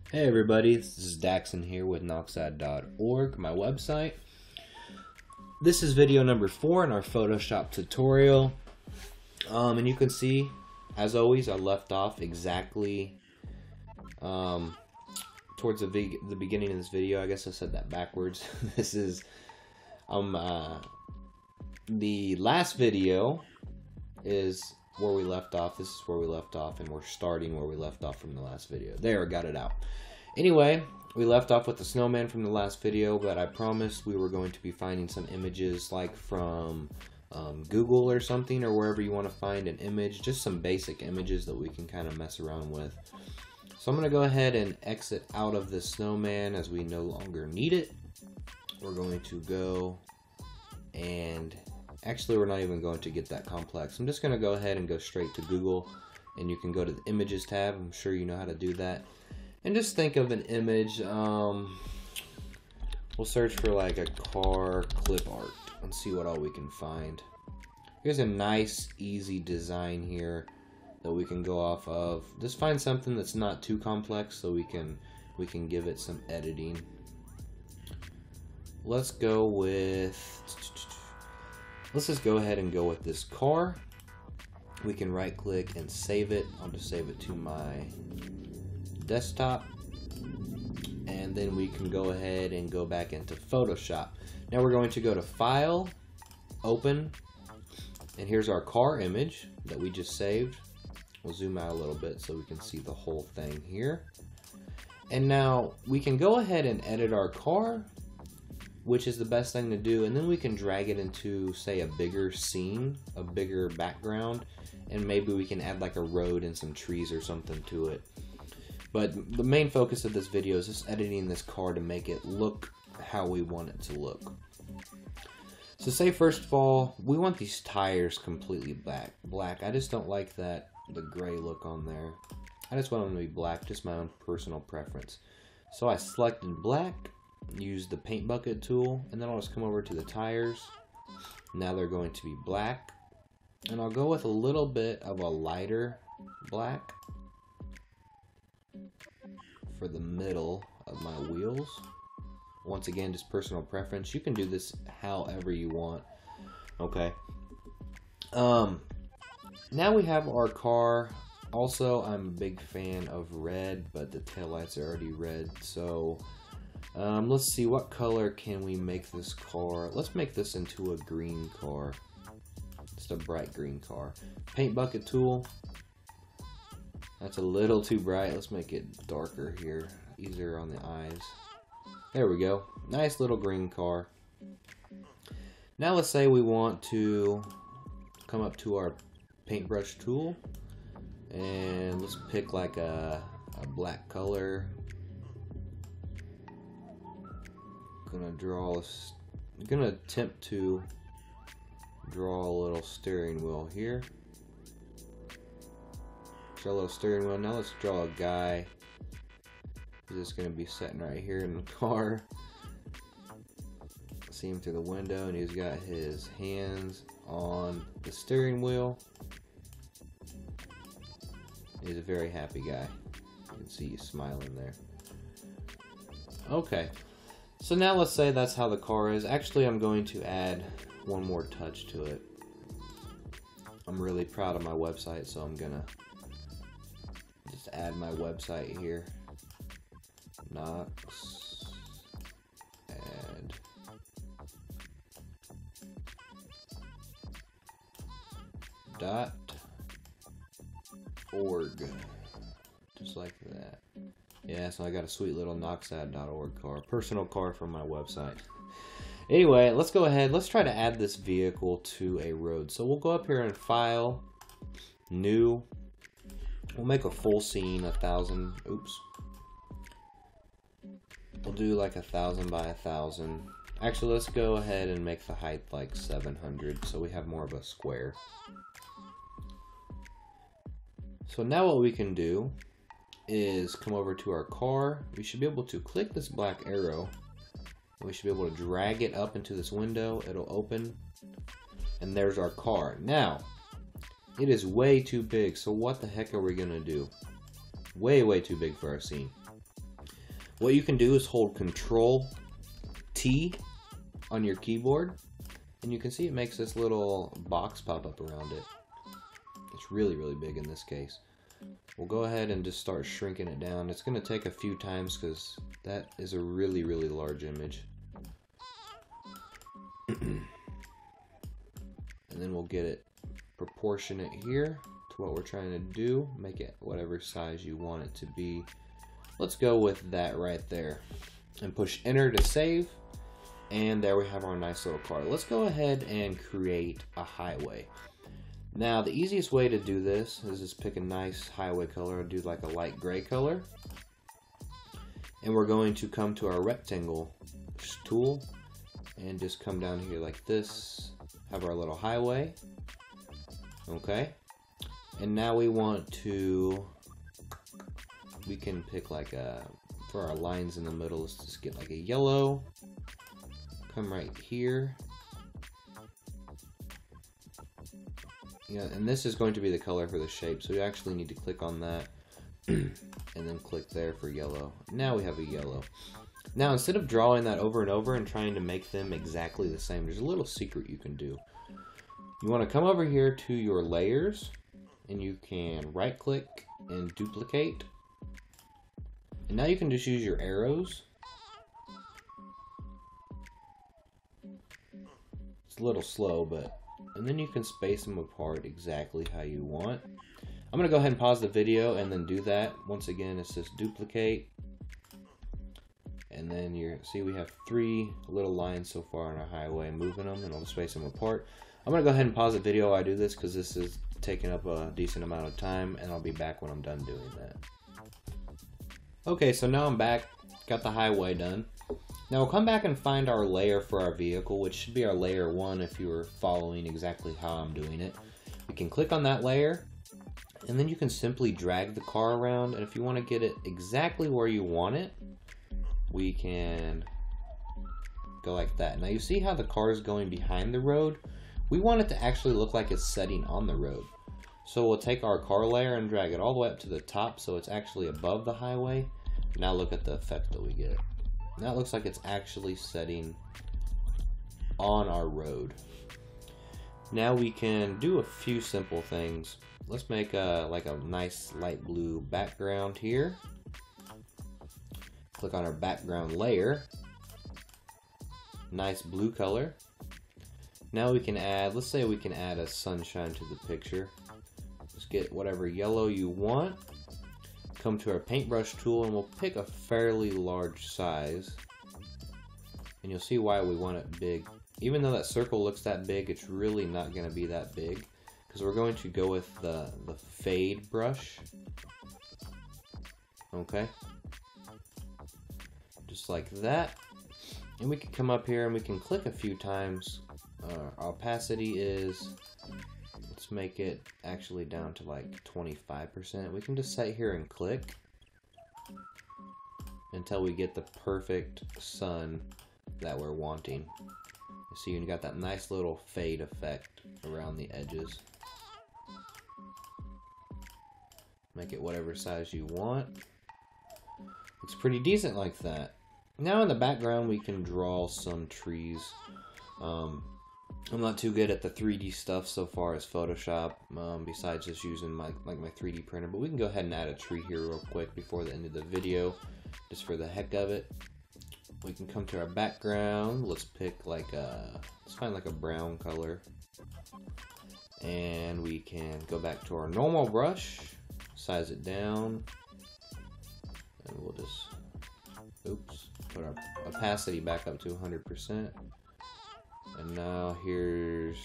Hey everybody, this is Daxon here with Noxad.org, my website. This is video number 4 in our Photoshop tutorial. And you can see, as always, I left off exactly towards the beginning of this video. I guess I said that backwards. This is the last video is where we left off. This is where we left off, and we're starting where we left off from the last video. There, got it out. Anyway, we left off with the snowman from the last video, but I promised we were going to be finding some images like from Google or something, or wherever you want to find an image, just some basic images that we can kind of mess around with. So I'm going to go ahead and exit out of the snowman as we no longer need it. We're going to go and actually, we're not even going to get that complex. I'm just going to go ahead and go straight to Google, and you can go to the Images tab. I'm sure you know how to do that. And just think of an image. We'll search for like a car clip art and see what all we can find. Here's a nice, easy design here that we can go off of. Just find something that's not too complex so we can give it some editing. Let's go with... Let's just go ahead and go with this car. We can right click and save it. I'll just save it to my desktop. And then we can go ahead and go back into Photoshop. Now we're going to go to File, Open, and here's our car image that we just saved. We'll zoom out a little bit so we can see the whole thing here. And now we can go ahead and edit our car, which is the best thing to do, and then we can drag it into, say, a bigger scene, a bigger background, and maybe we can add like a road and some trees or something to it. But the main focus of this video is just editing this car to make it look how we want it to look. So say first of all, we want these tires completely black. I just don't like the gray look on there. I just want them to be black, just my own personal preference. So I selected black, use the paint bucket tool, and then I'll just come over to the tires. Now they're going to be black, and I'll go with a little bit of a lighter black for the middle of my wheels. Once again, just personal preference. You can do this however you want. Okay. Now we have our car. Also, I'm a big fan of red, but the taillights are already red, so let's see, what color can we make this car? Let's make this into a green car. Just a bright green car. Paint bucket tool. That's a little too bright. Let's make it darker here. Easier on the eyes. There we go. Nice little green car. Now let's say we want to come up to our paintbrush tool. And let's pick like a black color. Gonna attempt to draw a little steering wheel here. Draw a little steering wheel. Now let's draw a guy. He's just gonna be sitting right here in the car. See him through the window, and he's got his hands on the steering wheel. He's a very happy guy. You can see he's smiling there. Okay. So now let's say that's how the car is. Actually, I'm going to add one more touch to it. I'm really proud of my website, so I'm gonna just add my website here. Nox add .org, just like that. Yeah, so I got a sweet little Noxad.org car, personal car from my website. Anyway, let's go ahead. Let's try to add this vehicle to a road. So we'll go up here and File, New. We'll make a full scene, 1,000. Oops. We'll do like 1,000 by 1,000. Actually, let's go ahead and make the height like 700, so we have more of a square. So now what we can do is come over to our car. We should be able to click this black arrow. We should be able to drag it up into this window. It'll open. And there's our car. Now, it is way too big. So what the heck are we going to do? Way too big for our scene. What you can do is hold Control T on your keyboard, and you can see it makes this little box pop up around it. It's really, really big in this case. We'll go ahead and just start shrinking it down. It's going to take a few times because that is a really, really large image. And then we'll get it proportionate here to what we're trying to do. Make it whatever size you want it to be. Let's go with that right there. And push enter to save. And there we have our nice little car. Let's go ahead and create a highway. Now the easiest way to do this is just pick a nice highway color. Do like a light gray color. And we're going to come to our rectangle tool and just come down here like this. Have our little highway. Okay. And now we want to, we can pick like a, for our lines in the middle, let's just get like a yellow. Come right here. Yeah, and this is going to be the color for the shape, so you actually need to click on that and then click there for yellow. Now we have a yellow. Now instead of drawing that over and over and trying to make them exactly the same, there's a little secret you can do. You want to come over here to your layers, and you can right click and duplicate. And now you can just use your arrows. It's a little slow, but, and then you can space them apart exactly how you want. I'm going to go ahead and pause the video and then do that. Once again, it's just duplicate. And then see we have 3 little lines so far on our highway, moving them, and I'll space them apart. I'm going to go ahead and pause the video while I do this because this is taking up a decent amount of time, and I'll be back when I'm done doing that. Okay, so now I'm back, got the highway done. Now we'll come back and find our layer for our vehicle, which should be our layer 1 if you were following exactly how I'm doing it. We can click on that layer, and then you can simply drag the car around, and if you want to get it exactly where you want it, we can go like that. Now you see how the car is going behind the road? We want it to actually look like it's setting on the road. So we'll take our car layer and drag it all the way up to the top so it's actually above the highway. Now look at the effect that we get. Now it looks like it's actually setting on our road. Now we can do a few simple things. Let's make like a nice light blue background here. Click on our background layer. Nice blue color. Now we can add, let's say we can add a sunshine to the picture. Just get whatever yellow you want. Come to our paintbrush tool and we'll pick a fairly large size. And you'll see why we want it big. Even though that circle looks that big, it's really not going to be that big. Because we're going to go with the fade brush. Okay. Just like that. And we can come up here and we can click a few times. Our opacity is, let's make it actually down to like 25%. We can just sit here and click until we get the perfect sun that we're wanting. You see, you got that nice little fade effect around the edges. Make it whatever size you want. Looks pretty decent like that. Now in the background we can draw some trees. I'm not too good at the 3D stuff so far as Photoshop, besides just using my 3D printer, but we can go ahead and add a tree here real quick before the end of the video, just for the heck of it. We can come to our background, let's pick like let's find like a brown color, and we can go back to our normal brush, size it down, and we'll just, oops, put our opacity back up to 100%. And now here's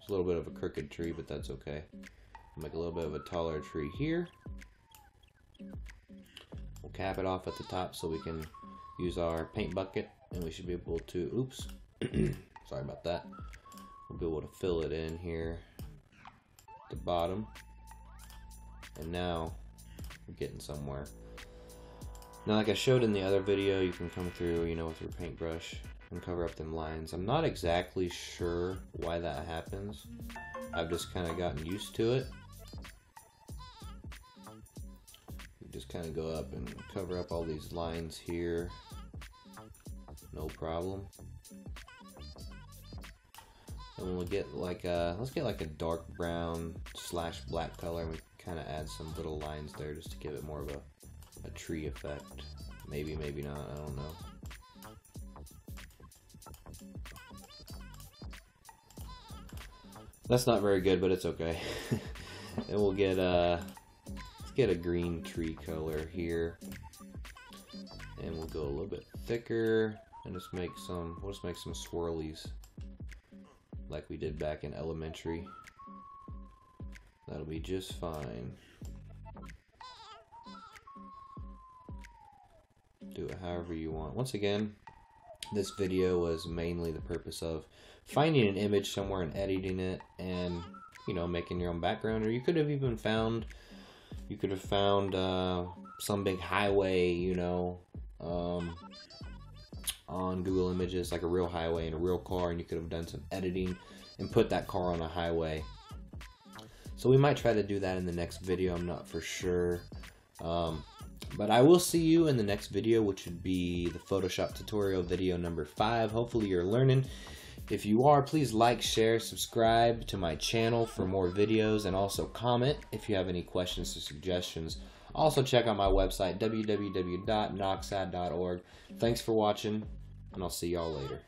a little bit of a crooked tree, but that's okay. We'll make a little bit of a taller tree here. We'll cap it off at the top so we can use our paint bucket, and we should be able to, oops, sorry about that. We'll be able to fill it in here at the bottom. And now we're getting somewhere. Now, like I showed in the other video, you can come through, you know, with your paintbrush and cover up them lines. I'm not exactly sure why that happens. I've just kind of gotten used to it. You just just kind of go up and cover up all these lines here. No problem. And we'll get like a, let's get like a dark brown / black color, and we kind of add some little lines there just to give it more of a tree effect. Maybe, maybe not, I don't know. That's not very good, but it's okay. And we'll get let's get a green tree color here, and we'll go a little bit thicker, and just make some. We'll just make some swirlies, like we did back in elementary. That'll be just fine. Do it however you want. Once again, this video was mainly the purpose of finding an image somewhere and editing it, and you know, making your own background. Or you could have even found, some big highway, you know, on Google Images, like a real highway and a real car, and you could have done some editing and put that car on a highway. So we might try to do that in the next video. I'm not for sure. But I will see you in the next video, which would be the Photoshop tutorial video number 5. Hopefully you're learning. If you are, please like, share, subscribe to my channel for more videos, and also comment if you have any questions or suggestions. Also check out my website, www.noxad.org. Thanks for watching, and I'll see y'all later.